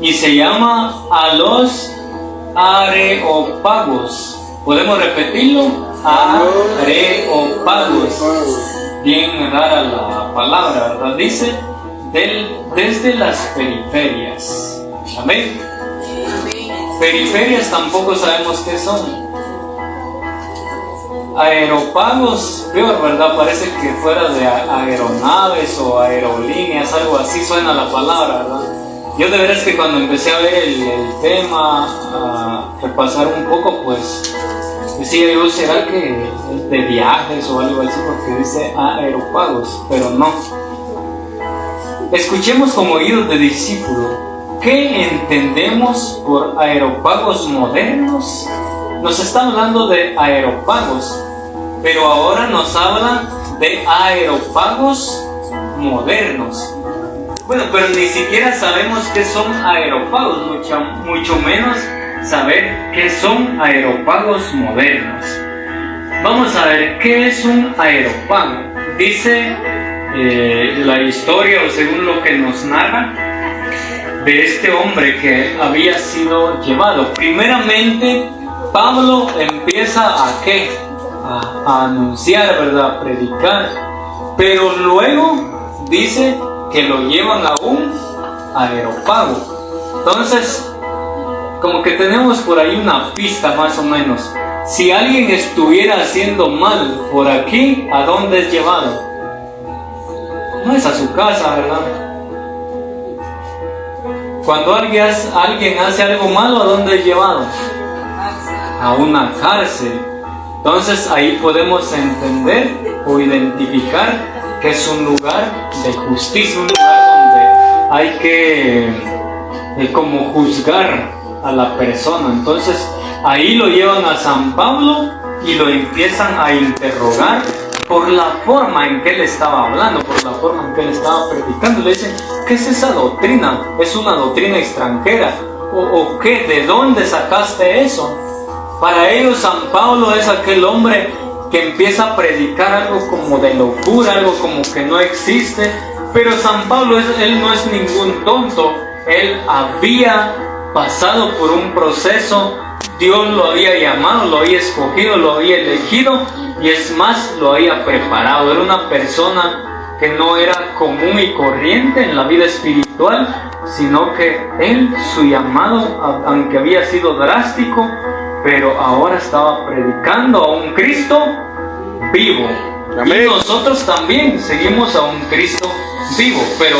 y se llama a los Areópagos. ¿Podemos repetirlo? Areópagos. Bien rara la palabra, ¿verdad? Dice desde las periferias. Amén. Periferias tampoco sabemos qué son. Aerópagos, peor, ¿verdad? Parece que fuera de aeronaves o aerolíneas, algo así suena la palabra, ¿verdad? Yo de veras que cuando empecé a ver el tema, a repasar un poco, pues decía yo, ¿será que es de viajes o algo así? Porque dice aerópagos, pero no. Escuchemos como oídos de discípulo. ¿Qué entendemos por aerópagos modernos? Nos está hablando de aerópagos, pero ahora nos habla de aerópagos modernos. Bueno, pero ni siquiera sabemos qué son aerópagos, mucho menos saber qué son aerópagos modernos. Vamos a ver, ¿qué es un aerópago? Dice la historia, o según lo que nos narra, de este hombre que había sido llevado. Primeramente, Pablo empieza ¿a qué? A anunciar, ¿verdad? A predicar. Pero luego dice que lo llevan a un aerópago. Entonces, como que tenemos por ahí una pista más o menos. Si alguien estuviera haciendo mal por aquí, ¿a dónde es llevado? No es a su casa, ¿verdad? Cuando alguien hace algo malo, ¿a dónde es llevado? A una cárcel. Entonces ahí podemos entender o identificar que es un lugar de justicia, un lugar donde hay que como juzgar a la persona. Entonces ahí lo llevan a San Pablo y lo empiezan a interrogar por la forma en que él estaba hablando, por la forma en que él estaba predicando. Le dicen, ¿qué es esa doctrina? ¿Es una doctrina extranjera? ¿O qué? ¿De dónde sacaste eso? Para ellos San Pablo es aquel hombre que empieza a predicar algo como de locura, algo como que no existe. Pero San Pablo, él no es ningún tonto. Él había pasado por un proceso. Dios lo había llamado, lo había escogido, lo había elegido y es más, lo había preparado. Era una persona que no era común y corriente en la vida espiritual, sino que él, su llamado, aunque había sido drástico, pero ahora estaba predicando a un Cristo vivo. Amén. Y nosotros también seguimos a un Cristo vivo, pero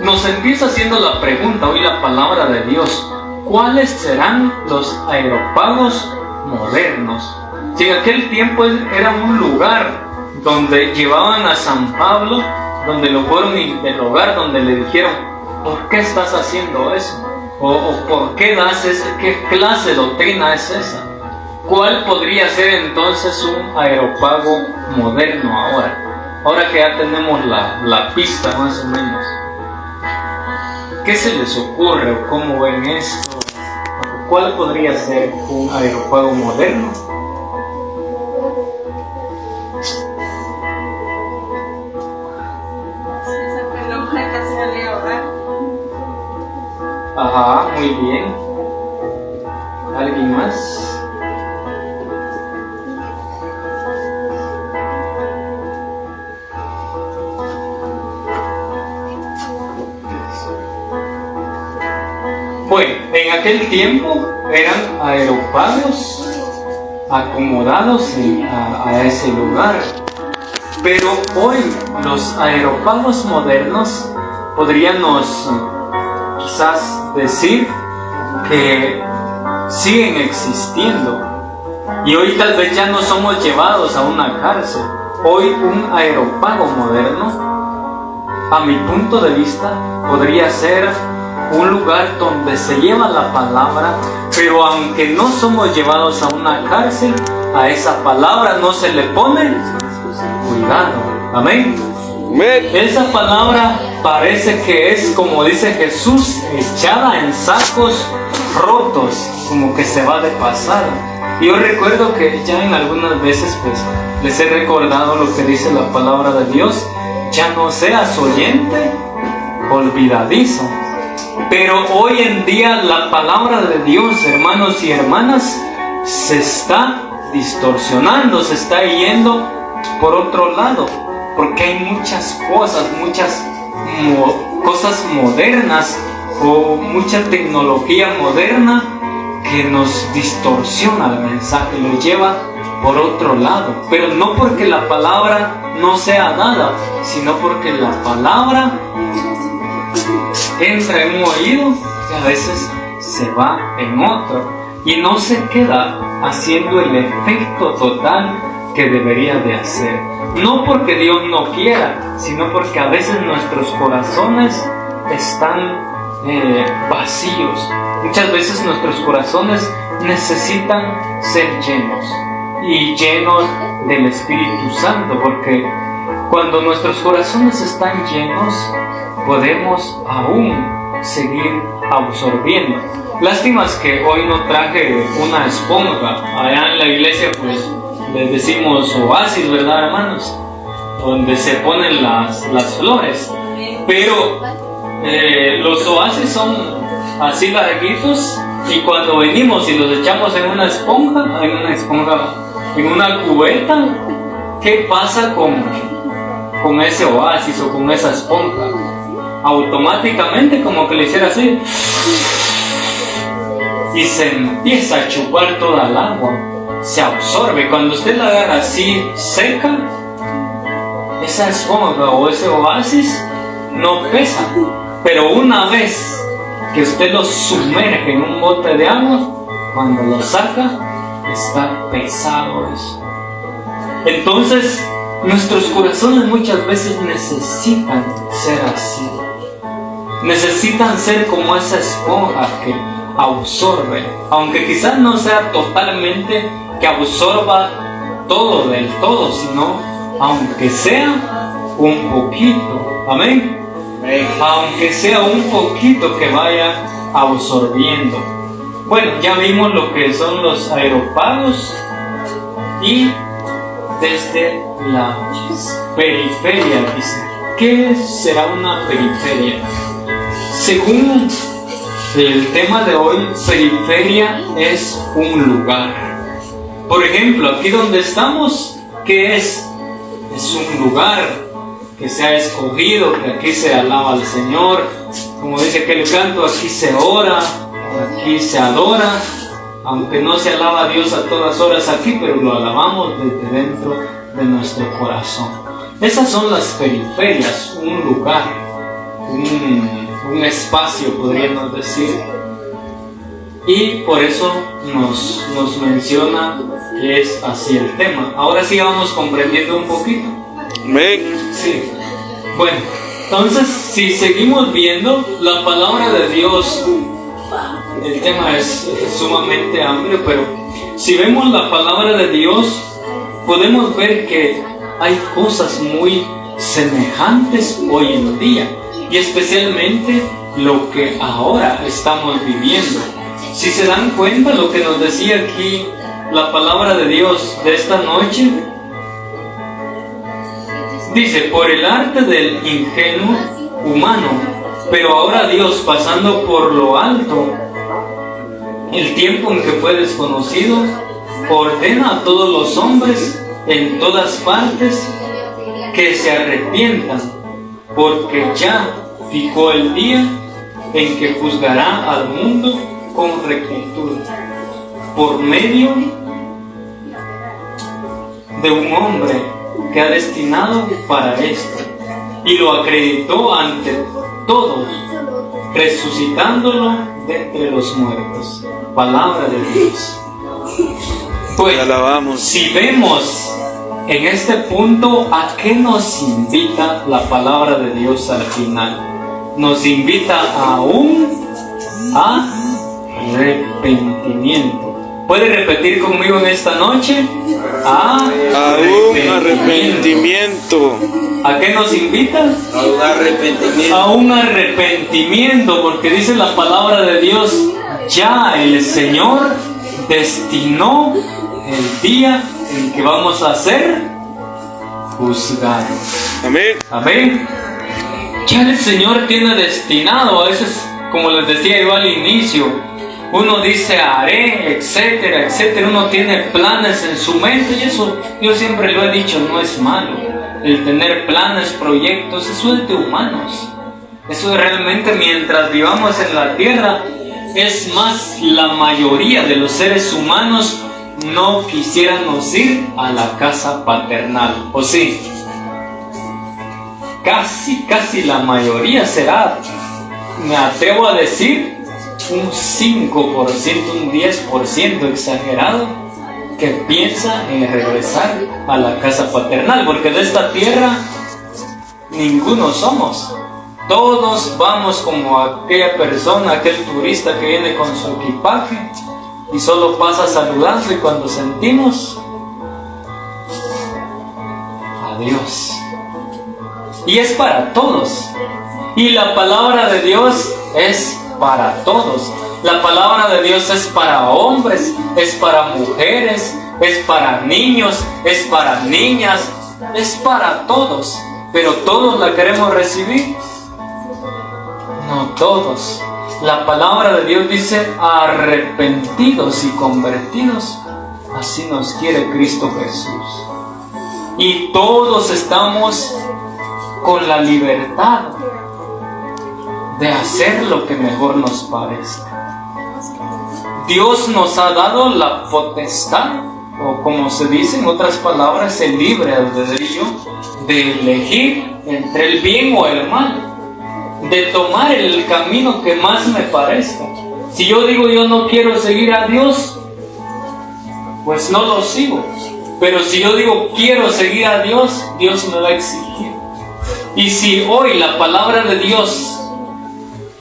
nos empieza haciendo la pregunta hoy la palabra de Dios: ¿cuáles serán los aerópagos modernos? Si en aquel tiempo era un lugar donde llevaban a San Pablo, donde lo fueron a interrogar, donde le dijeron, ¿por qué estás haciendo eso? ¿O por qué das qué clase de doctrina es esa? ¿Cuál podría ser entonces un aerópago moderno ahora? Ahora que ya tenemos la pista más o menos. ¿Qué se les ocurre o cómo ven esto? ¿Cuál podría ser un aerópago moderno? Ajá, muy bien. ¿Alguien más? Bueno, en aquel tiempo eran aerópagos acomodados a ese lugar. Pero hoy los aerópagos modernos podríamos quizás decir que siguen existiendo. Y hoy tal vez ya no somos llevados a una cárcel. Hoy un aerópago moderno, a mi punto de vista, podría ser un lugar donde se lleva la palabra, pero aunque no somos llevados a una cárcel, a esa palabra no se le pone cuidado. Amén. Esa palabra parece que es, como dice Jesús, echada en sacos rotos, como que se va de pasada. Y yo recuerdo que ya en algunas veces pues les he recordado lo que dice la palabra de Dios: ya no seas oyente olvidadizo. Pero hoy en día la palabra de Dios, hermanos y hermanas, se está distorsionando, se está yendo por otro lado, porque hay muchas cosas modernas o mucha tecnología moderna que nos distorsiona el mensaje, lo lleva por otro lado, pero no porque la palabra no sea dada, sino porque la palabra entra en un oído y a veces se va en otro y no se queda haciendo el efecto total que debería de hacer. No porque Dios no quiera, sino porque a veces nuestros corazones están vacíos. Muchas veces nuestros corazones necesitan ser llenos y llenos del Espíritu Santo, porque cuando nuestros corazones están llenos podemos aún seguir absorbiendo. Lástima que hoy no traje una esponja. Allá en la iglesia pues les decimos oasis, ¿verdad, hermanos? Donde se ponen las flores, pero los oasis son así larguitos, y cuando venimos y los echamos en una cubeta, ¿qué pasa con ese oasis o con esa esponja? Automáticamente como que le hiciera así y se empieza a chupar toda el agua, se absorbe. Cuando usted la agarra así seca, esa esponja o ese oasis no pesa, pero una vez que usted lo sumerge en un bote de agua, cuando lo saca, está pesado eso. Entonces, nuestros corazones muchas veces necesitan ser así. Necesitan ser como esa esponja que absorbe, aunque quizás no sea totalmente que absorba todo del todo, sino aunque sea un poquito. Amén. Aunque sea un poquito que vaya absorbiendo. Bueno, ya vimos lo que son los aeropados y desde la periferia, dice. ¿Qué será una periferia? Según el tema de hoy, periferia es un lugar. Por ejemplo, aquí donde estamos, ¿qué es? Es un lugar que se ha escogido, que aquí se alaba al Señor, como dice aquel canto, aquí se ora, aquí se adora, aunque no se alaba a Dios a todas horas aquí, pero lo alabamos desde dentro de nuestro corazón. Esas son las periferias, un lugar, un espacio, podríamos decir, y por eso nos menciona que es así el tema. Ahora sí vamos comprendiendo un poquito. Sí. Bueno, entonces si seguimos viendo la palabra de Dios, el tema es sumamente amplio, pero si vemos la palabra de Dios, podemos ver que hay cosas muy semejantes hoy en día, y especialmente lo que ahora estamos viviendo. Si se dan cuenta lo que nos decía aquí la palabra de Dios de esta noche, dice, por el arte del ingenuo humano, pero ahora Dios, pasando por lo alto, el tiempo en que fue desconocido, ordena a todos los hombres en todas partes que se arrepientan, porque ya fijó el día en que juzgará al mundo con rectitud, por medio de un hombre que ha destinado para esto, y lo acreditó ante todos, resucitándolo de entre los muertos. Palabra de Dios. Pues, alabamos. Si vemos en este punto a qué nos invita la palabra de Dios al final, nos invita aún a arrepentimiento. ¿Puede repetir conmigo en esta noche? A un arrepentimiento. ¿A qué nos invita? A un arrepentimiento. A un arrepentimiento, porque dice la palabra de Dios, ya el Señor destinó el día en que vamos a ser juzgados. Amén. Amén. Ya el Señor tiene destinado, a veces como les decía yo al inicio, uno dice haré, etcétera, etcétera. Uno tiene planes en su mente y eso yo siempre lo he dicho, no es malo. El tener planes, proyectos, eso es de humanos. Eso es realmente, mientras vivamos en la tierra, es más, la mayoría de los seres humanos no quisiéramos ir a la casa paternal, ¿o sí? Casi la mayoría será, me atrevo a decir, un 5%, un 10% exagerado, que piensa en regresar a la casa paternal, porque de esta tierra ninguno somos. Todos vamos como aquella persona, aquel turista que viene con su equipaje y solo pasa saludando, y cuando sentimos, adiós. Y es para todos. Y la palabra de Dios es para todos. La palabra de Dios es para hombres, es para mujeres, es para niños, es para niñas, es para todos. Pero ¿todos la queremos recibir? No todos. La palabra de Dios dice arrepentidos y convertidos. Así nos quiere Cristo Jesús. Y todos estamos con la libertad de hacer lo que mejor nos parezca. Dios nos ha dado la potestad, o como se dice en otras palabras, el libre albedrío de elegir entre el bien o el mal, de tomar el camino que más me parezca. Si yo digo yo no quiero seguir a Dios, pues no lo sigo. Pero si yo digo quiero seguir a Dios, Dios me va a exigir. Y si hoy la palabra de Dios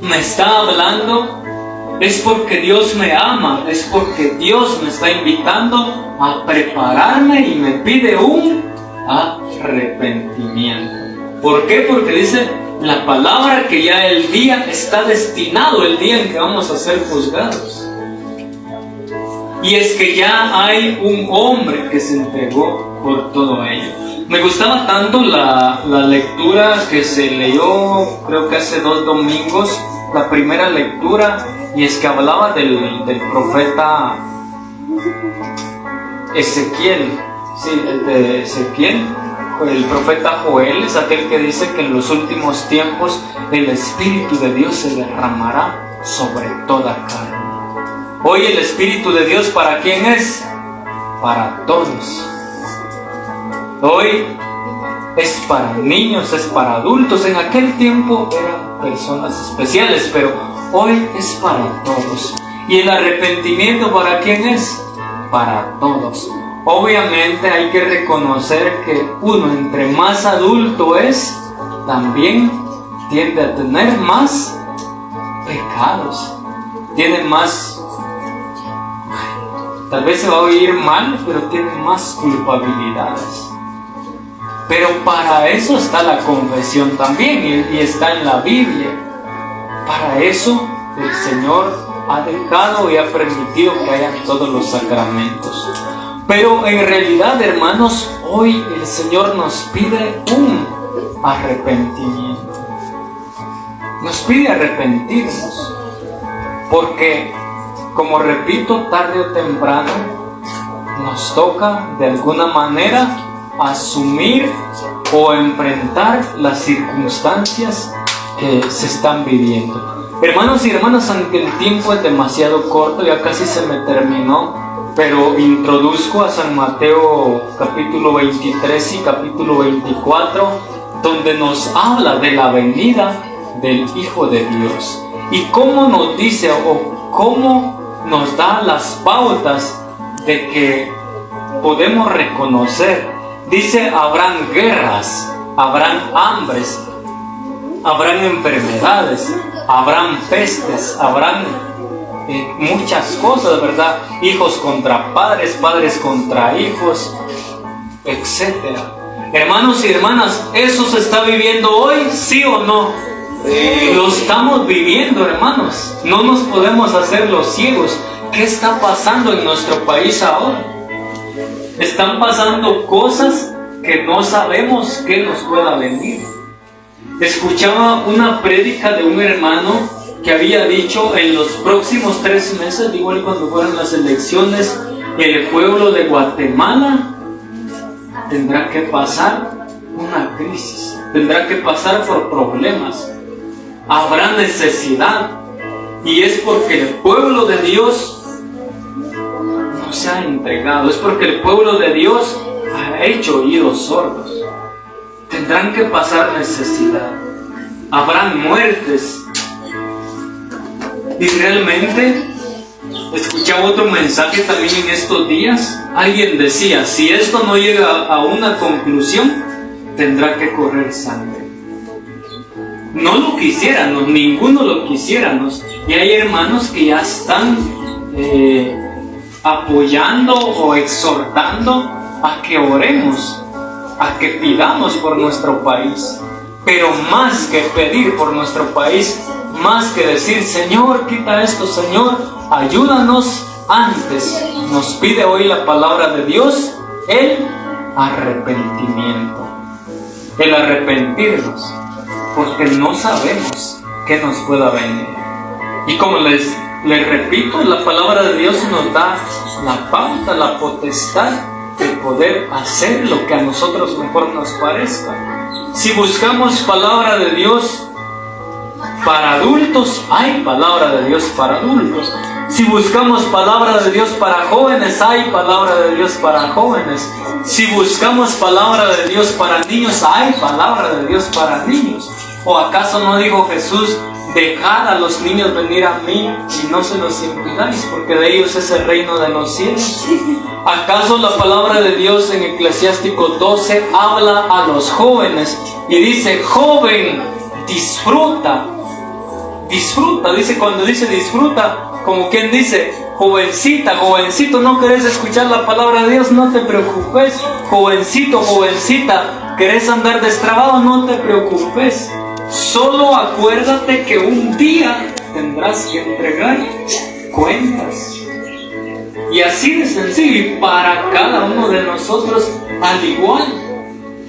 me está hablando, es porque Dios me ama, es porque Dios me está invitando a prepararme y me pide un arrepentimiento. ¿Por qué? Porque dice la palabra que ya el día está destinado, el día en que vamos a ser juzgados. Y es que ya hay un hombre que se entregó por todo ello. Me gustaba tanto la lectura que se leyó, creo que hace 2 domingos, la primera lectura, y es que hablaba del profeta Ezequiel, sí, el de Ezequiel, el profeta Joel, es aquel que dice que en los últimos tiempos el Espíritu de Dios se derramará sobre toda carne. Hoy el Espíritu de Dios, ¿para quién es? Para todos. Hoy es para niños, es para adultos. En aquel tiempo eran personas especiales, pero hoy es para todos. ¿Y el arrepentimiento para quién es? Para todos. Obviamente hay que reconocer que uno, entre más adulto es, también tiende a tener más pecados. Tiene más, tal vez se va a oír mal, pero tiene más culpabilidades. Pero para eso está la confesión también, y está en la Biblia. Para eso el Señor ha dejado y ha permitido que hayan todos los sacramentos. Pero en realidad, hermanos, hoy el Señor nos pide un arrepentimiento. Nos pide arrepentirnos. Porque, como repito, tarde o temprano nos toca de alguna manera asumir o enfrentar las circunstancias que se están viviendo. Hermanos y hermanas, aunque el tiempo es demasiado corto, ya casi se me terminó, pero introduzco a San Mateo capítulo 23 y capítulo 24, donde nos habla de la venida del Hijo de Dios. Y cómo nos dice o cómo nos da las pautas de que podemos reconocer. Dice, habrán guerras, habrán hambres, habrán enfermedades, habrán pestes, habrán muchas cosas, ¿verdad? Hijos contra padres, padres contra hijos, etc. Hermanos y hermanas, ¿eso se está viviendo hoy? ¿Sí o no? Sí. Lo estamos viviendo, hermanos. No nos podemos hacer los ciegos. ¿Qué está pasando en nuestro país ahora? Están pasando cosas que no sabemos qué nos pueda venir. Escuchaba una prédica de un hermano que había dicho en los próximos 3 meses, igual cuando fueran las elecciones, el pueblo de Guatemala tendrá que pasar una crisis, tendrá que pasar por problemas, habrá necesidad, y es porque el pueblo de Dios no se ha entregado, es porque el pueblo de Dios ha hecho oídos sordos. Tendrán que pasar necesidad, habrán muertes. Y realmente escuchaba otro mensaje también en estos días. Alguien decía, si esto no llega a una conclusión, tendrá que correr sangre. No lo quisiéramos, ninguno lo quisiéramos. Y hay hermanos que ya están apoyando o exhortando a que oremos, a que pidamos por nuestro país. Pero más que pedir por nuestro país, más que decir, Señor, quita esto, Señor, ayúdanos, antes nos pide hoy la palabra de Dios, el arrepentimiento. El arrepentirnos, porque no sabemos qué nos pueda venir. Y como les repito, la palabra de Dios nos da la pauta, la potestad de poder hacer lo que a nosotros mejor nos parezca. Si buscamos palabra de Dios para adultos, hay palabra de Dios para adultos. Si buscamos palabra de Dios para jóvenes, hay palabra de Dios para jóvenes. Si buscamos palabra de Dios para niños, hay palabra de Dios para niños. ¿O acaso no dijo Jesús, dejad a los niños venir a mí y no se los impidáis, porque de ellos es el reino de los cielos? ¿Acaso la palabra de Dios en Eclesiástico 12 habla a los jóvenes y dice, joven, disfruta? Disfruta, dice, cuando dice disfruta, como quien dice, jovencita, jovencito, ¿no querés escuchar la palabra de Dios? No te preocupes. Jovencito, jovencita, ¿querés andar destrabado? No te preocupes. Solo acuérdate que un día tendrás que entregar cuentas. Y así de sencillo, y para cada uno de nosotros al igual.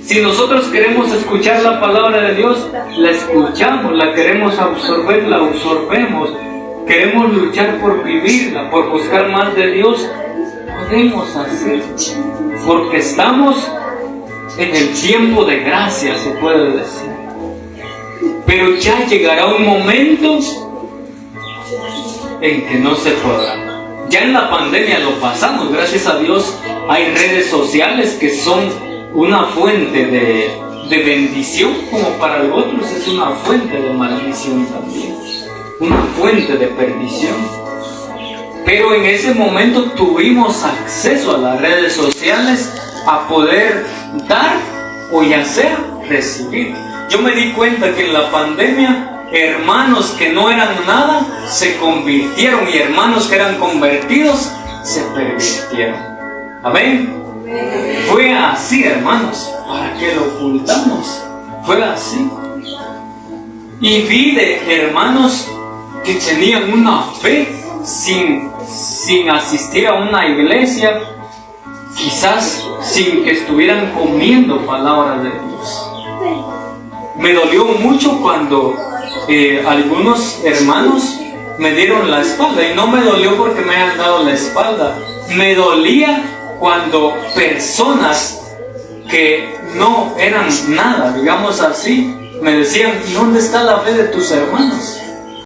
Si nosotros queremos escuchar la palabra de Dios, la escuchamos, la queremos absorber, la absorbemos. Queremos luchar por vivirla, por buscar más de Dios, podemos hacerlo. Porque estamos en el tiempo de gracia, se puede decir. Pero ya llegará un momento en que no se podrá. Ya en la pandemia lo pasamos, gracias a Dios hay redes sociales que son una fuente de bendición, como para otros es una fuente de maldición también, una fuente de perdición. Pero en ese momento tuvimos acceso a las redes sociales a poder dar o ya sea recibir. Yo me di cuenta que en la pandemia hermanos que no eran nada se convirtieron y hermanos que eran convertidos se pervirtieron. Amén. Fue así, hermanos. ¿Para qué lo ocultamos? Fue así. Y vi de hermanos que tenían una fe sin asistir a una iglesia, quizás sin que estuvieran comiendo palabra de Dios. Me dolió mucho cuando algunos hermanos me dieron la espalda, y no me dolió porque me hayan dado la espalda, me dolía cuando personas que no eran nada, digamos así, me decían, ¿y dónde está la fe de tus hermanos?